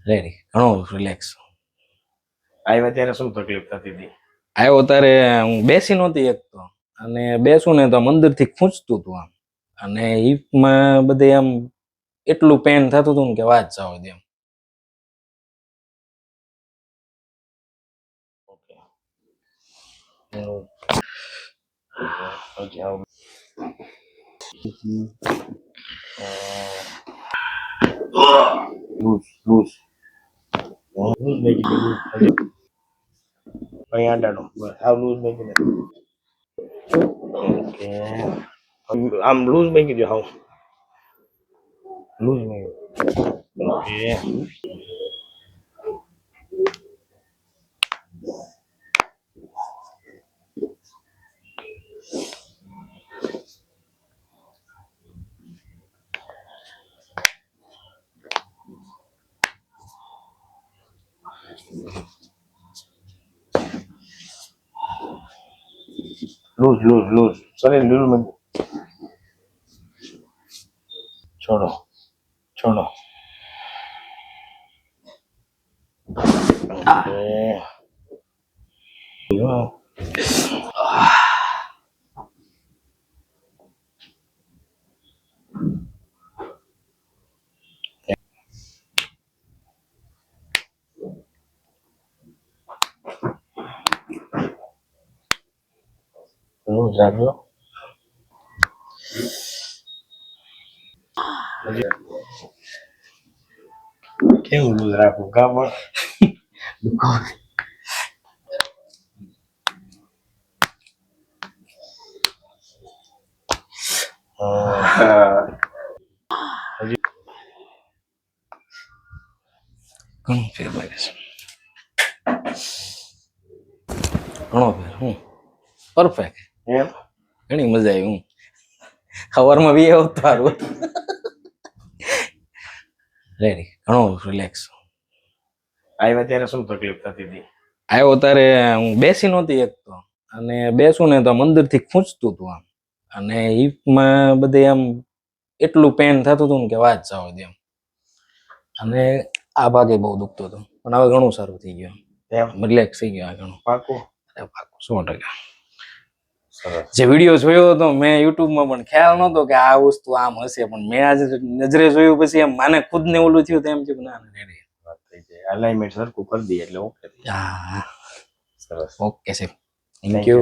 Ready ઘણો relax. આવ્યા ત્યારે શું તકલીફ થતી હતી? આવ્યો ત્યારે હું બેસી નહોતી એક તો, અને બેસું ને તો અંદરથી ખૂંચતું હતું આમ, અને હિપમાં બધે આમ એટલું પેન થતું હતું ને કે વાત જાવ દે એમ. Okay. Loose make it loose. અહીં આડાનો બસ હાવ લૂઝ મેકી દે. ઓકે આમ લૂઝ મેકી દો, હાવ લૂઝ મેકી. ઓકે લૂઝ શરીર લૂઝ મેકી. છોડો લૂઝ રાખજો. કેવું લૂઝ રાખવું કાપડ? ઘણો ફેર લાગે છે, ઘણો ફેર. હું પરફેક્ટ, એમ ઘણી મજા આવી. હું સવારમાં બી આવ્યો તારું. રેડી ઘણો રિલેક્સ. આવ્યા ત્યારે શું તકલીફ થતી હતી? આવ્યો ત્યારે હું બેસી નહોતી એક તો, અને બેસું ને તો અંદરથી ખૂંચતું હતું આમ, અને હિપમાં બધે આમ એટલું પેન થતું હતું ને કે વાત જાવ દે એમ. અને આ ભાગે બહુ દુખતું હતું, પણ હવે ઘણું સારું થઈ ગયું, એમ રિલેક્સ થઈ ગયો. ઘણું પાકું? પાકું 100%. સરસ. જે વિડીયો જોયો હતો મેં યુટ્યુબમાં, પણ ખ્યાલ નહોતો કે આ વસ્તુ આમ હશે, પણ મેં આજે નજરે જોયું પછી એમ મને ખુદને ઓલું થયું તો એમ થયું ના રેડી વાત થઈ જાય. અલાઇનમેન્ટ સરખું કરી દઈએ એટલે ઓકે. હા સરસ. ઓકે સાહેબ, થેન્ક યુ.